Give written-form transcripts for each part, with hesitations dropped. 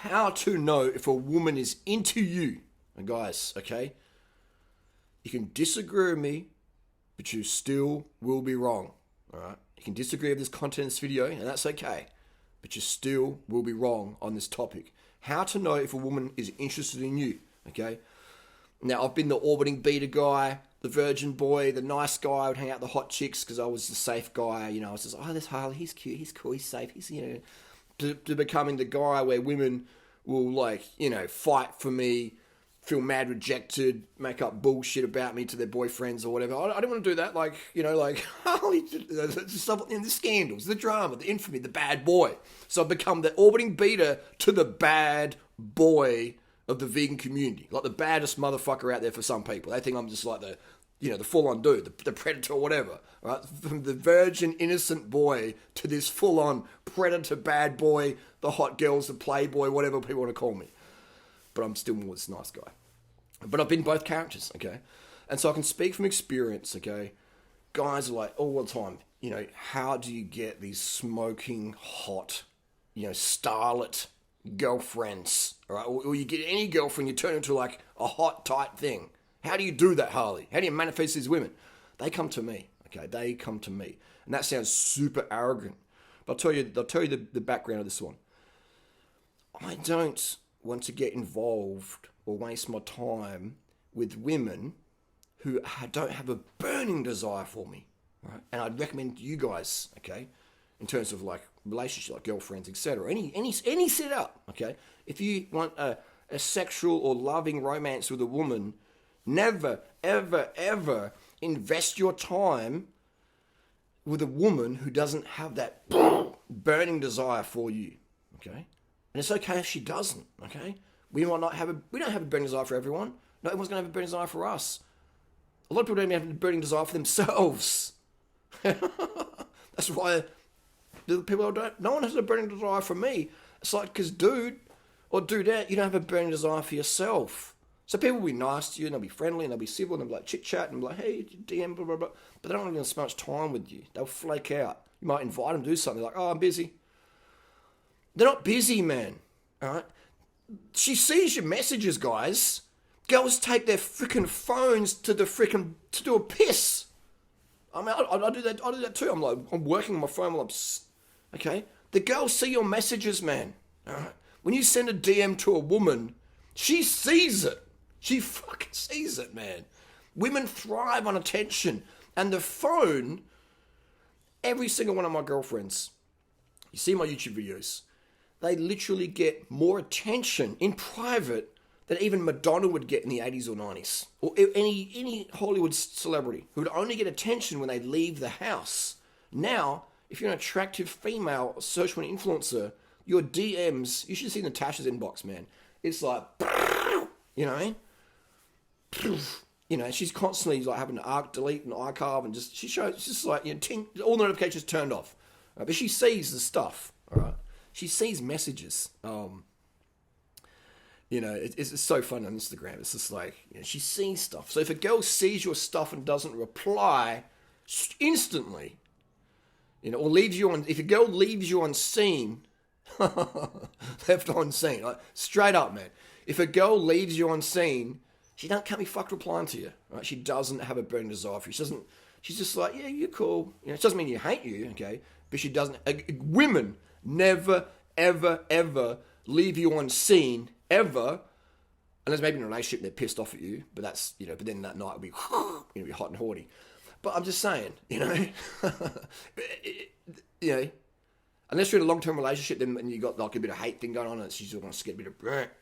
how to know if a woman is into you. And guys, okay, you can disagree with me, but you still will be wrong. All right, you can disagree with this content in this video, and that's okay, but you still will be wrong on this topic. How to know if a woman is interested in you. Okay, now I've been the orbiting beta guy, the virgin boy, the nice guy. I would hang out with the hot chicks because I was the safe guy. You know, I was just, oh, there's Harley, he's cute, he's cool, he's safe, he's, you know, to becoming the guy where women will, like, you know, fight for me, feel mad rejected, make up bullshit about me to their boyfriends or whatever. I don't want to do that. Like, you know, like, stuff in the scandals, the drama, the infamy, the bad boy. So I've become the orbiting beta to the bad boy of the vegan community. Like the baddest motherfucker out there for some people. They think I'm just like the, you know, the full-on dude, the predator or whatever. Right? From the virgin, innocent boy to this full-on predator bad boy, the hot girls, the playboy, whatever people want to call me. But I'm still more this nice guy. But I've been both characters, okay? And so I can speak from experience, okay? Guys are like, all the time, you know, how do you get these smoking hot, you know, starlet girlfriends, all right? Or you get any girlfriend, you turn into like a hot, tight thing. How do you do that, Harley? How do you manifest these women? They come to me, okay? They come to me. And that sounds super arrogant. But I'll tell you the background of this one. I don't want to get involved or waste my time with women who don't have a burning desire for me, right? And I'd recommend you guys, okay, in terms of like relationship, like girlfriends, etc. Any setup, okay. If you want a sexual or loving romance with a woman, never, ever, ever invest your time with a woman who doesn't have that burning desire for you, okay. And it's okay if she doesn't, okay? We don't have a burning desire for everyone. No one's going to have a burning desire for us. A lot of people don't even have a burning desire for themselves. That's why the people don't, no one has a burning desire for me. It's like, because dude or dudette, you don't have a burning desire for yourself. So people will be nice to you, and they'll be friendly, and they'll be civil, and they'll be like chit-chat, and be like, hey, DM, blah, blah, blah. But they don't want to spend much time with you. They'll flake out. You might invite them to do something, like, oh, I'm busy. They're not busy, man. All right? She sees your messages, guys. Girls take their freaking phones to do a piss. I mean, I do that. I do that too. I'm working on my phone while okay. The girls see your messages, man. All right. When you send a DM to a woman, she sees it. She fucking sees it, man. Women thrive on attention, and the phone. Every single one of my girlfriends, you see my YouTube videos. They literally get more attention in private than even Madonna would get in the 80s or 90s. Or any Hollywood celebrity who would only get attention when they leave the house. Now, if you're an attractive female social media influencer, your DMs, you should see Natasha's inbox, man. It's like, you know what I mean? You know, she's constantly like having to delete and archive and just, she shows, it's just like, you know, all the notifications turned off. But she sees the stuff, all right? She sees messages. You know, it's so fun on Instagram. It's just like, you know, she sees stuff. So if a girl sees your stuff and doesn't reply instantly, you know, or leaves you on, if a girl leaves you on scene, left on scene, like straight up, man. If a girl leaves you on scene, she can't be fucked replying to you, right? She doesn't have a burning desire for you. She's just like, yeah, you're cool. You know, it doesn't mean you hate you, okay? But she doesn't, women never, ever, ever leave you on scene, ever, unless maybe in a relationship they're pissed off at you, but that's, you know, but then that night it'll be, you know, be hot and haughty. But I'm just saying, you know, you know, unless you're in a long-term relationship then, and you got like a bit of hate thing going on and she's going to get a bit of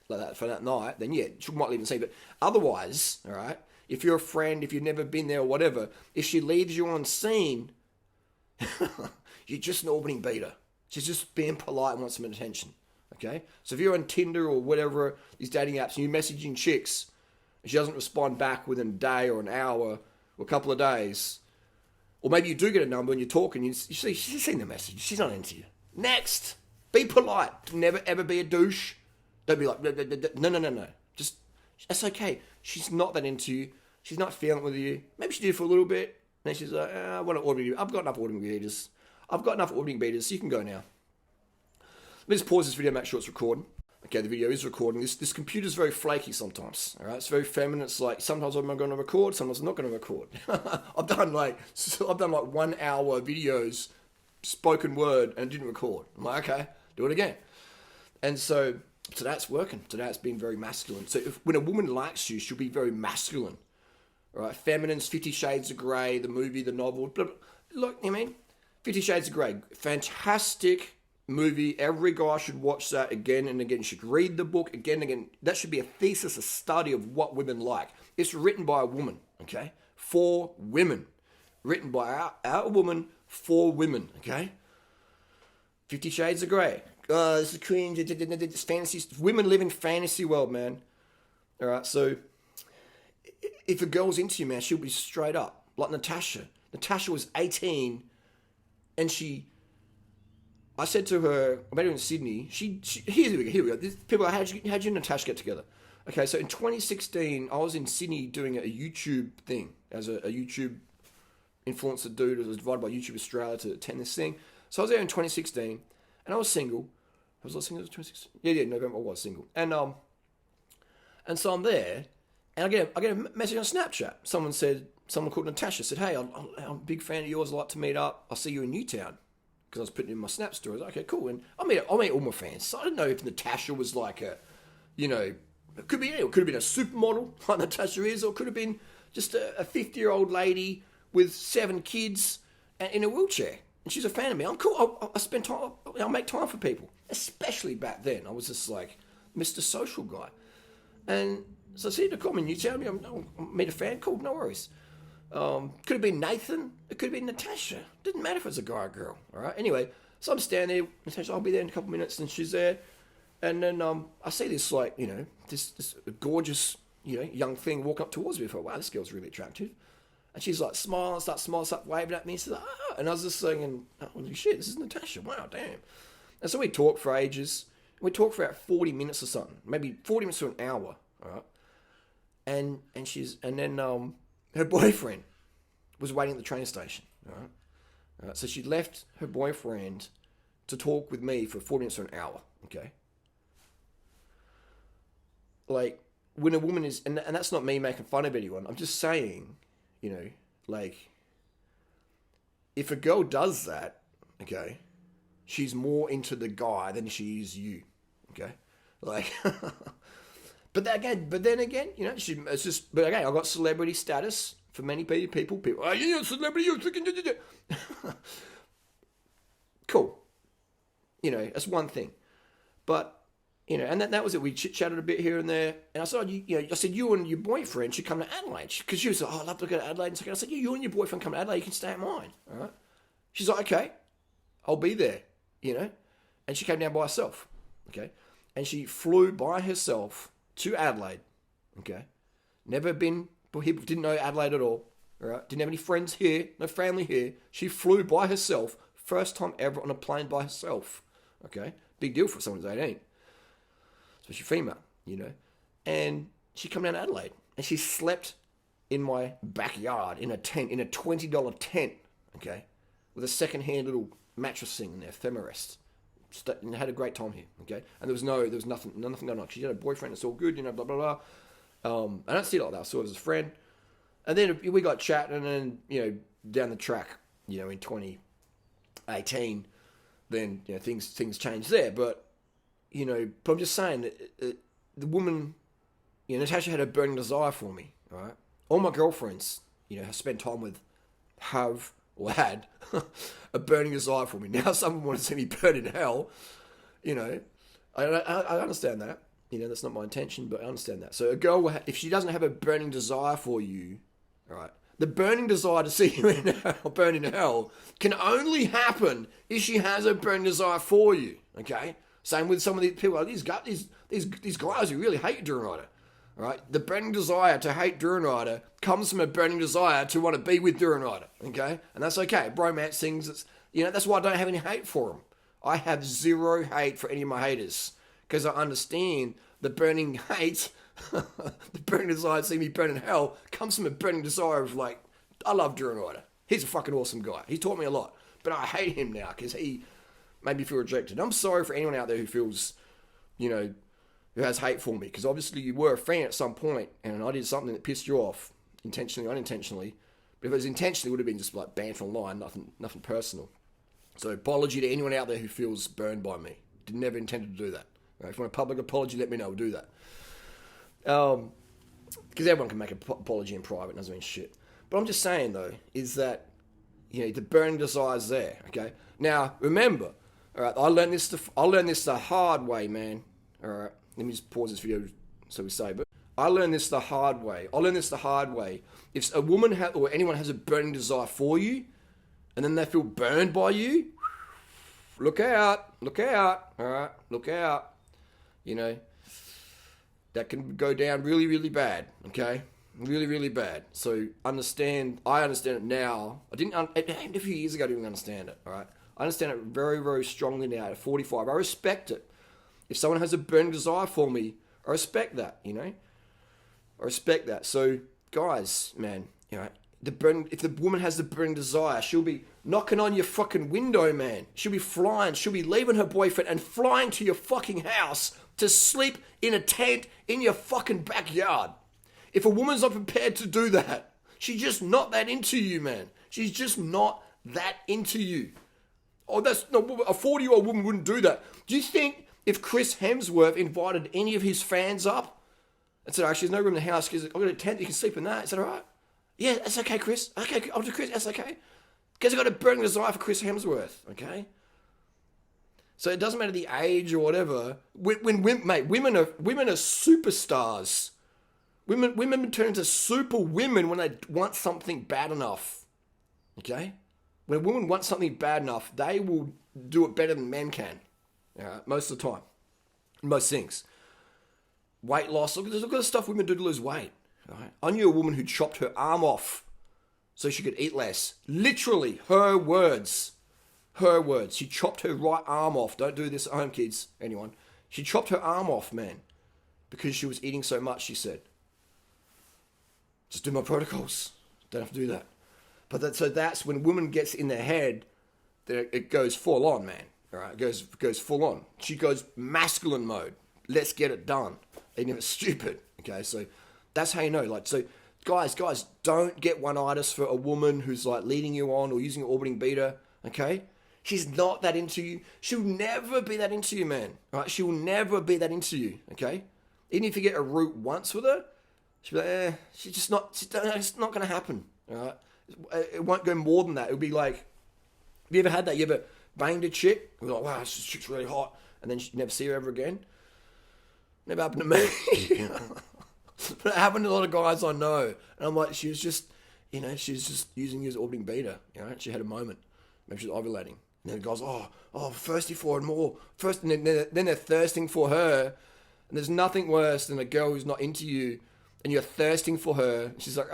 like that for that night, then yeah, she might leave and see. But otherwise, all right, if you're a friend, if you've never been there or whatever, if she leaves you on scene, you're just an orbiting beta. She's just being polite and wants some attention, okay? So if you're on Tinder or whatever, these dating apps, and you're messaging chicks, and she doesn't respond back within a day or an hour or a couple of days, or maybe you do get a number and you're talking, you see, she's seen the message, she's not into you. Next, be polite. Never ever be a douche. Don't be like, no. Just, that's okay. She's not that into you. She's not feeling it with you. Maybe she did for a little bit. Then she's like, I want to order you. I've got enough ordering betas. So you can go now. Let me just pause this video, make sure it's recording. okay, the video is recording. This computer's very flaky sometimes. All right, it's very feminine. It's like sometimes I'm going to record, sometimes I'm not going to record. I've done like 1 hour videos, spoken word, and didn't record. I'm like, okay, do it again. And so that's working. So that's being very masculine. So when a woman likes you, she'll be very masculine. All right, Feminine's 50 Shades of Grey, the movie, the novel. Blah, blah. Look, 50 Shades of Grey, fantastic movie. Every guy should watch that again and again. You should read the book again and again. That should be a thesis, a study of what women like. It's written by a woman, okay? For women. Written by our woman for women, okay? 50 Shades of Grey. This is cringe. It's fantasy. Women live in fantasy world, man. All right, so if a girl's into you, man, she'll be straight up. Like Natasha. Natasha was 18, and I said to her, I met her in Sydney. Here we go. People, how'd you and Natasha get together? Okay, so in 2016, I was in Sydney doing a YouTube thing as a YouTube influencer dude. It was invited by YouTube Australia to attend this thing. So I was there in 2016, and I was single. Was I single in 2016? Yeah, November I was single. And so I'm there, and I get a message on Snapchat. Someone called Natasha said, hey, I'm a big fan of yours. I'd like to meet up. I'll see you in Newtown. Because I was putting in my Snap stories. Okay, cool. And I meet all my fans. So I didn't know if Natasha was like it could be anyone. It could have been a supermodel like Natasha is, or it could have been just a 50-year-old lady with 7 kids and in a wheelchair. And she's a fan of me. I'm cool. I spend time. I'll make time for people. Especially back then. I was just like Mr. Social Guy. And so I see her call me Newtown. I'll meet a fan. Cool, no worries. Could have been Nathan. It could have been Natasha. Didn't matter if it was a guy or girl. All right. Anyway, so I'm standing there. Natasha, I'll be there in a couple of minutes, and she's there. And then I see this this gorgeous young thing walk up towards me. I thought, wow, this girl's really attractive. And she's like smiling, starts waving at me. She's like, ah. And I was just thinking, holy shit, this is Natasha. Wow, damn. And so we talked for ages. We talked for about 40 minutes or something, maybe 40 minutes to an hour. All right. And then her boyfriend was waiting at the train station. All right. So she left her boyfriend to talk with me for 40 minutes to an hour. Okay. Like, when a woman is, and that's not me making fun of anyone. I'm just saying, if a girl does that, okay, she's more into the guy than she is you. Okay. Like, but then again, but again, I got celebrity status for many people. Oh, you're a celebrity, you're freaking. Cool. That's one thing. But, and that was it. We chit-chatted a bit here and there. And I said, I said, you and your boyfriend should come to Adelaide. Because she was like, I'd love to go to Adelaide. And I said, you and your boyfriend come to Adelaide, you can stay at mine. All right. She's like, okay, I'll be there, And she came down by herself. Okay. And she flew by herself to Adelaide. Okay. Never been, didn't know Adelaide at all. All right. Didn't have any friends here, no family here. She flew by herself, first time ever on a plane by herself. Okay. Big deal for someone who's 18. Especially female, And she came down to Adelaide and she slept in my backyard in a tent, in a $20 tent. Okay. With a second-hand little mattress thing in there, Femarest. And had a great time here, okay? And there was nothing going on. She had a boyfriend, it's all good, blah, blah, blah. I don't see it like that. I saw it as a friend. And then we got chatting, and then, down the track, in 2018, then, things changed there. But I'm just saying that the woman, Natasha had a burning desire for me, all right? All my girlfriends, I spent time with, have or had a burning desire for me. Now someone wants to see me burn in hell, I understand that. That's not my intention, but I understand that. So a girl, if she doesn't have a burning desire for you, all right, the burning desire to see you in hell, burn in hell, can only happen if she has a burning desire for you, okay? Same with some of these people, like these guys who really hate Drew Ryder. All right, the burning desire to hate Drew Ryder comes from a burning desire to want to be with Drew Ryder, okay? And that's okay. Bromance things, that's why I don't have any hate for them. I have zero hate for any of my haters because I understand the burning hate, the burning desire to see me burn in hell comes from a burning desire of I love Drew Ryder. He's a fucking awesome guy. He taught me a lot, but I hate him now because he made me feel rejected. I'm sorry for anyone out there who feels, who has hate for me, because obviously you were a fan at some point, and I did something that pissed you off, intentionally, unintentionally. But if it was intentionally, it would have been just like banned online, nothing personal. So apology to anyone out there who feels burned by me. Did never intended to do that. Right, if you want a public apology, let me know. We'll do that. Because everyone can make an apology in private, doesn't mean shit. But I'm just saying though, is that the burning desire's there. Okay. Now remember, all right. I learned this the hard way, man. All right. Let me just pause this video so we say. But I learned this the hard way. If a woman or anyone has a burning desire for you, and then they feel burned by you, look out. All right. Look out. That can go down really, really bad, okay? Really, really bad. So I understand it now. A few years ago I didn't understand it, all right? I understand it very, very strongly now at 45. I respect it. If someone has a burning desire for me, I respect that, I respect that. So, guys, man, if the woman has the burning desire, she'll be knocking on your fucking window, man. She'll be leaving her boyfriend and flying to your fucking house to sleep in a tent in your fucking backyard. If a woman's not prepared to do that, she's just not that into you, man. She's just not that into you. Oh, that's no, a 40-year-old woman wouldn't do that. Do you think if Chris Hemsworth invited any of his fans up and said, actually, there's no room in the house because I've got a tent, you can sleep in that. Is that all right? Yeah, that's okay, Chris. Okay, I'll do Chris, that's okay. Because I've got a burning desire for Chris Hemsworth, okay? So it doesn't matter the age or whatever. Women are superstars. Women turn into super women when they want something bad enough. Okay? When a woman wants something bad enough, they will do it better than men can. Most of the time. Most things. Weight loss. Look at the stuff women do to lose weight. Right? I knew a woman who chopped her arm off so she could eat less. Literally, her words. She chopped her right arm off. Don't do this at home, kids. Anyone. She chopped her arm off, man. Because she was eating so much, she said. Just do my protocols. Don't have to do that. But so that's when woman gets in their head, that it goes full on, man. All right, it goes full on. She goes masculine mode. Let's get it done. Even if it's stupid. Okay, so that's how you know. Like, so guys, don't get one-itis for a woman who's like leading you on or using an orbiting beta. Okay. She's not that into you. She'll never be that into you, man. All right? She will never be that into you, okay? Even if you get a root once with her, she'll be like, it's not going to happen, all right? It won't go more than that. It'll be like, have you ever had that? You ever banged a chick? You're like, wow, this chick's really hot. And then you never see her ever again? Never happened to me. But it happened to a lot of guys I know. And I'm like, she was just using you as orbiting beta. She had a moment. Maybe she was ovulating. And then the guy's, thirsty for it more. And then they're thirsting for her. And there's nothing worse than a girl who's not into you and you're thirsting for her. And she's like,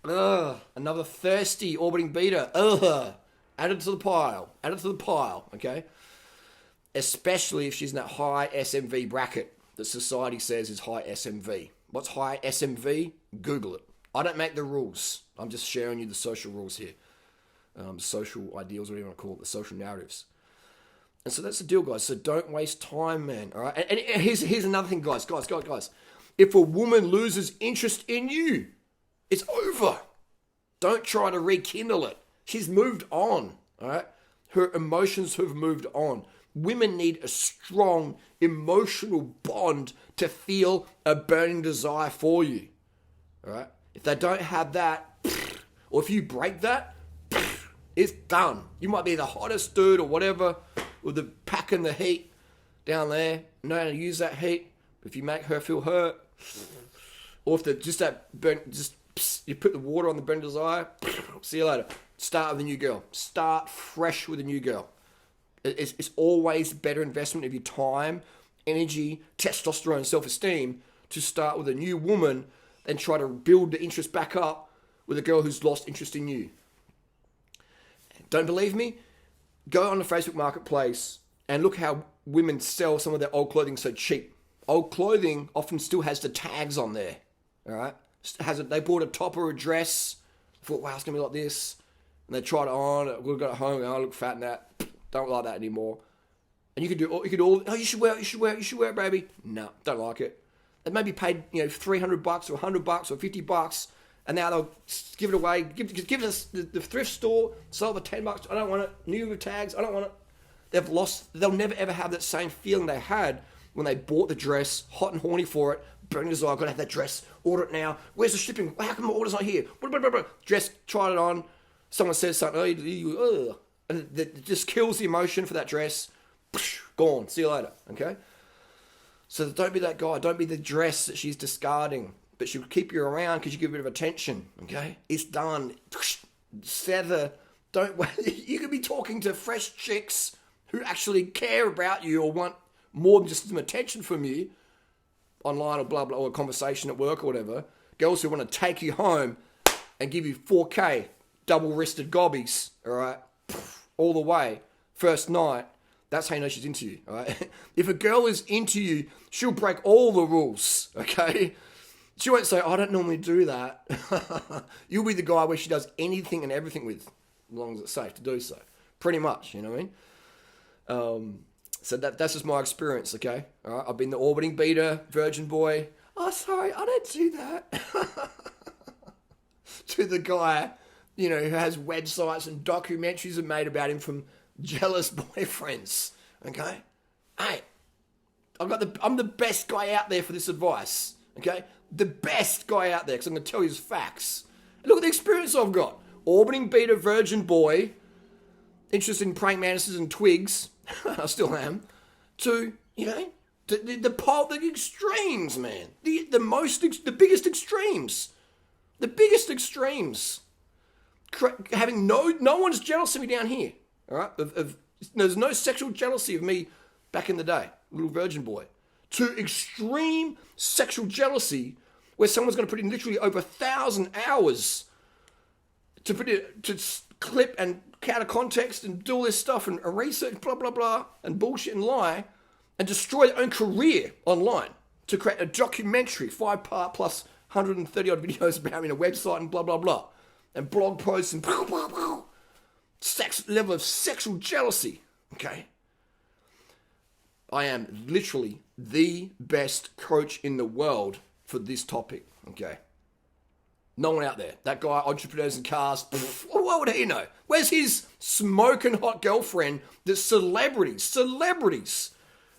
another thirsty orbiting beta. Add it to the pile. Okay? Especially if she's in that high SMV bracket that society says is high SMV. What's high SMV? Google it. I don't make the rules. I'm just sharing you the social rules here. Social ideals, whatever you want to call it, the social narratives. And so that's the deal, guys. So don't waste time, man. All right. And here's another thing, guys. If a woman loses interest in you, it's over. Don't try to rekindle it. She's moved on. All right. Her emotions have moved on. Women need a strong emotional bond to feel a burning desire for you. All right. If they don't have that, or if you break that, it's done. You might be the hottest dude or whatever with the pack and the heat down there. Know how to use that heat. If you make her feel hurt, or if you put the water on the burning desire, see you later. Start with a new girl. Start fresh with a new girl. It's always better investment of your time, energy, testosterone, self-esteem to start with a new woman than try to build the interest back up with a girl who's lost interest in you. Don't believe me? Go on the Facebook Marketplace and look how women sell some of their old clothing so cheap. Old clothing often still has the tags on there. All right? They bought a top or a dress, thought, wow, it's going to be like this. And they tried it on, we got it home, and I look fat in that. Don't like that anymore. And you could all, oh, you should wear it, baby. No, don't like it. They maybe paid, $300 or $100 or $50, and now they'll give it away. Give us the thrift store, sell it for $10. I don't want it. New with tags. I don't want it. They'll never ever have that same feeling they had when they bought the dress, hot and horny for it, burning desire, I've got to have that dress, order it now. Where's the shipping? How come my order's not here? Dress, tried it on. Someone says something, and it just kills the emotion for that dress. Gone. See you later. Okay? So don't be that guy. Don't be the dress that she's discarding, but she'll keep you around because you give a bit of attention. Okay? It's done. Feather. You could be talking to fresh chicks who actually care about you or want more than just some attention from you online or blah, blah, or a conversation at work or whatever. Girls who want to take you home and give you 4K double-wristed gobbies, all right, all the way, first night. That's how you know she's into you, all right? If a girl is into you, she'll break all the rules, okay? She won't say, I don't normally do that. You'll be the guy where she does anything and everything with, as long as it's safe to do so. Pretty much, you know what I mean? So that's just my experience, okay? All right, I've been the orbiting beater, virgin boy. Oh, sorry, I don't do that. To the guy, who has websites and documentaries are made about him from jealous boyfriends, okay? Hey, I'm the best guy out there for this advice, okay? The best guy out there, because I'm going to tell you his facts. And look at the experience I've got. Orbiting beta virgin boy, interested in praying mantises and twigs, I still am, to, the extremes, man. The biggest extremes. The biggest extremes. Having no one's jealous of me down here, all right? There's no sexual jealousy of me back in the day, little virgin boy. To extreme sexual jealousy where someone's going to put in literally over 1,000 hours to clip and out of context and do all this stuff and research, blah, blah, blah, and bullshit and lie, and destroy their own career online to create a documentary, 5-part plus 130 odd videos about me, a website and blah, blah, blah, and blog posts and blah, blah, blah. Level of sexual jealousy, okay? I am literally the best coach in the world for this topic, okay? No one out there. That guy, entrepreneurs and cars, what would he know? Where's his smoking hot girlfriend that celebrities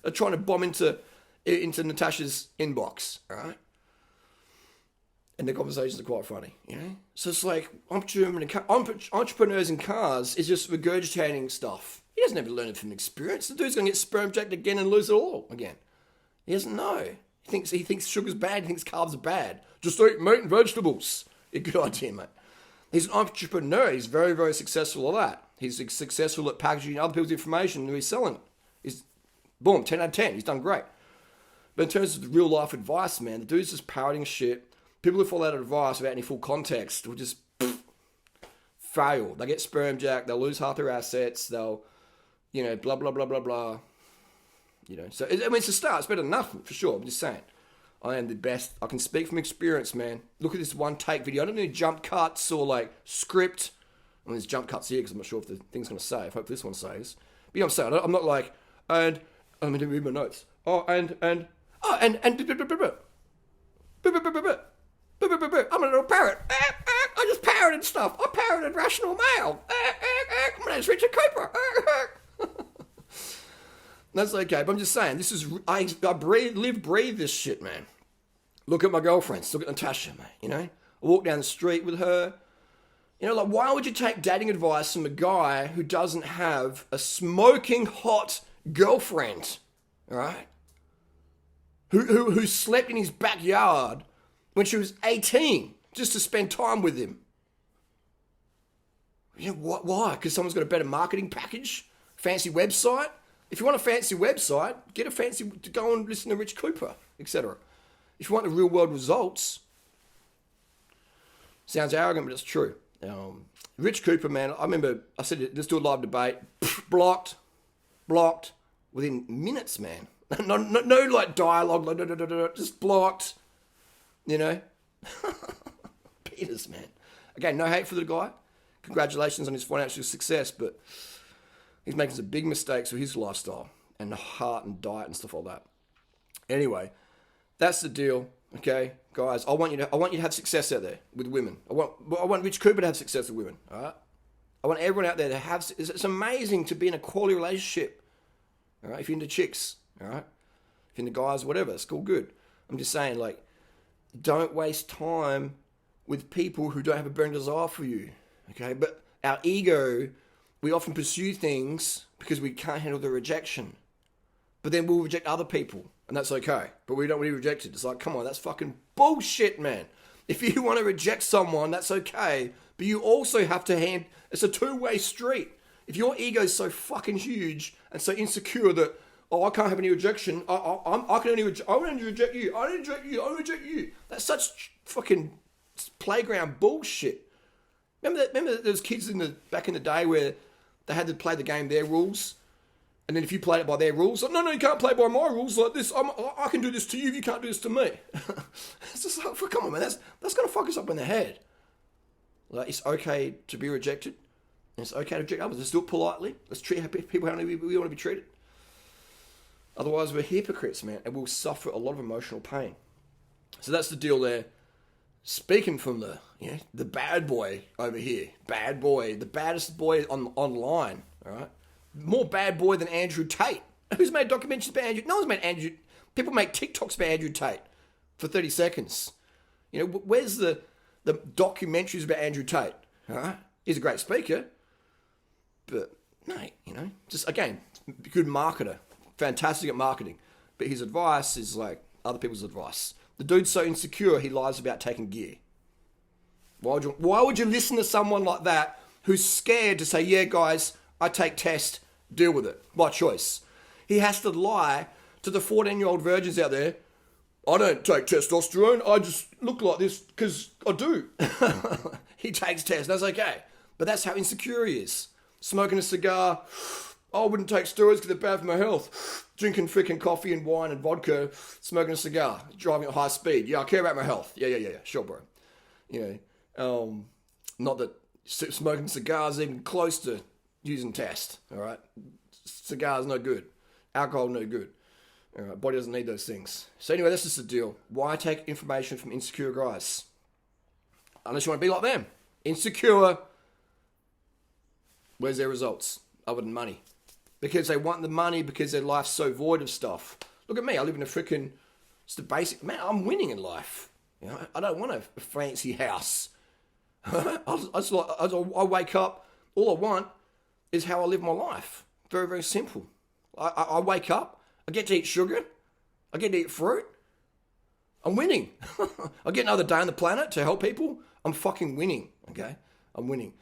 are trying to bomb into Natasha's inbox, all right? And the conversations are quite funny, So it's like, entrepreneurs in cars is just regurgitating stuff. He doesn't ever learn it from experience. The dude's going to get sperm jacked again and lose it all again. He doesn't know. He thinks sugar's bad. He thinks carbs are bad. Just eat meat and vegetables. Yeah, good idea, mate. He's an entrepreneur. He's very, very successful at that. He's successful at packaging other people's information and he's selling it. He's, boom, 10 out of 10. He's done great. But in terms of the real life advice, man, the dude's just parroting shit. People who follow that advice without any full context will just fail. They get sperm jacked. They'll lose half their assets. They'll, blah, blah, blah, blah, blah. So, it's a start. It's better than nothing, for sure. I'm just saying. I am the best. I can speak from experience, man. Look at this one take video. I don't need jump cuts or script. Well, there's jump cuts here because I'm not sure if the thing's going to save. Hope this one saves. But you know what I'm saying? I'm not like, and I'm going to read my notes. I'm a little parrot. I just parroted stuff. I parroted Rational Mail. My name's Richard Cooper. That's okay, but I'm just saying, I breathe this shit, man. Look at my girlfriends. Look at Natasha, mate, I walk down the street with her. Why would you take dating advice from a guy who doesn't have a smoking hot girlfriend, all right? Who slept in his backyard when she was 18 just to spend time with him? Why? Because someone's got a better marketing package? Fancy website? If you want a fancy website, to go and listen to Rich Cooper, etc. If you want the real world results, sounds arrogant, but it's true. Rich Cooper, man, I remember I said, let's do a live debate. Blocked within minutes, man. No dialogue, just blocked, Peters, man. Again, no hate for the guy. Congratulations on his financial success, but he's making some big mistakes with his lifestyle. and heart and diet and stuff like that. Anyway, that's the deal. Okay, guys, I want you to have success out there with women. I want Rich Cooper to have success with women. All right, I want everyone out there to have. It's amazing to be in a quality relationship. All right, if you're into chicks, all right, if you're into guys, whatever, it's all good. I'm just saying, like, don't waste time with people who don't have a burning desire for you. Okay, but our ego, we often pursue things because we can't handle the rejection. But then we'll reject other people, and that's okay. But we don't really reject it. It's like, come on, that's fucking bullshit, man. If you want to reject someone, that's okay. But you also have to it's a two-way street. If your ego is so fucking huge and so insecure that, oh, I can't have any rejection. I can only reject. I will only reject you. I don't reject you. I reject you. That's such fucking playground bullshit. Remember those kids back in the day where they had to play the game their rules, and then if you played it by their rules, like, no, you can't play by my rules like this. I can do this to you. You can't do this to me. It's just like, come on, man. That's gonna fuck us up in the head. Like, it's okay to be rejected, and it's okay to reject others. Let's do it politely. Let's treat people how we want to be treated. Otherwise, we're hypocrites, man, and we'll suffer a lot of emotional pain. So that's the deal there. Speaking from the bad boy over here, bad boy, the baddest boy online, all right? More bad boy than Andrew Tate. Who's made documentaries about Andrew? No one's made Andrew. People make TikToks about Andrew Tate for 30 seconds. You know, where's the documentaries about Andrew Tate? All right? He's a great speaker, but mate, just again, good marketer, fantastic at marketing. But his advice is like other people's advice. The dude's so insecure, he lies about taking gear. Why would you listen to someone like that who's scared to say, yeah, guys, I take tests, deal with it, by choice? He has to lie to the 14-year-old virgins out there. I don't take testosterone, I just look like this because I do. He takes tests, that's okay. But that's how insecure he is. Smoking a cigar, I wouldn't take steroids because they're bad for my health. Drinking freaking coffee and wine and vodka, smoking a cigar, driving at high speed. Yeah, I care about my health. Yeah. Sure, bro. Not that smoking cigars even close to using test. All right, cigars no good. Alcohol no good. All right, body doesn't need those things. So anyway, that's just the deal. Why take information from insecure guys? Unless you want to be like them. Insecure. Where's their results? Other than money. Because they want the money because their life's so void of stuff. Look at me. I live in just a basic... Man, I'm winning in life. I don't want a fancy house. I wake up, all I want is how I live my life. Very, very simple. I wake up, I get to eat sugar, I get to eat fruit. I'm winning. I get another day on the planet to help people. I'm fucking winning, okay? I'm winning.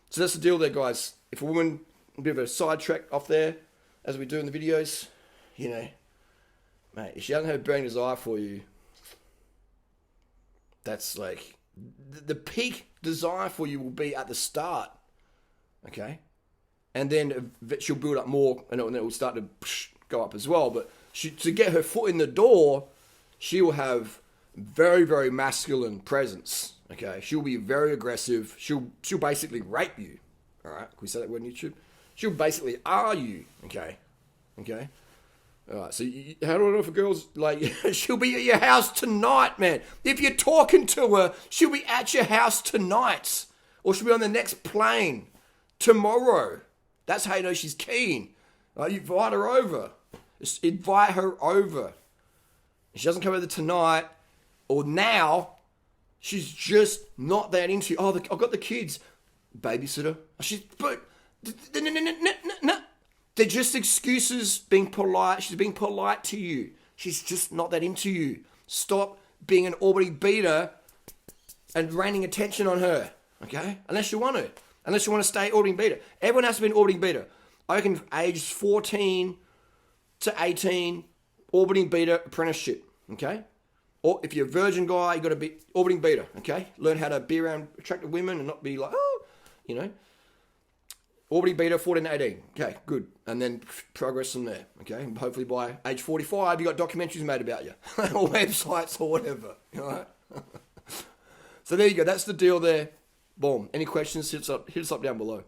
So that's the deal there, guys. If a woman... A bit of a sidetrack off there, as we do in the videos, mate, if she doesn't have a burning desire for you, that's like, the peak desire for you will be at the start, okay? And then she'll build up more, and it will start to go up as well, but to get her foot in the door, she will have very, very masculine presence, okay? She'll be very aggressive, she'll basically rape you, all right? Can we say that word on YouTube? She'll basically you, okay? Okay? All right, so how do I know if a girl's like, she'll be at your house tonight, man. If you're talking to her, she'll be at your house tonight. Or she'll be on the next plane tomorrow. That's how you know she's keen. You invite her over. Just invite her over. If she doesn't come over tonight or now, she's just not that into you. Oh, I've got the kids. Babysitter. No. They're just excuses, being polite. She's being polite to you. She's just not that into you. Stop being an Albany beater and raining attention on her, okay? Unless you want to. Unless you want to stay Albany beater. Everyone has to be an Albany beater. I reckon age 14 to 18, Albany beater apprenticeship, okay? Or if you're a virgin guy, you got to be Albany beater, okay? Learn how to be around attractive women and not be like, Albany beta 14 to 18. Okay, good. And then progress from there. Okay, and hopefully by age 45, you got documentaries made about you, or websites or whatever. All right. So there you go. That's the deal there. Boom. Any questions? Hit us up down below.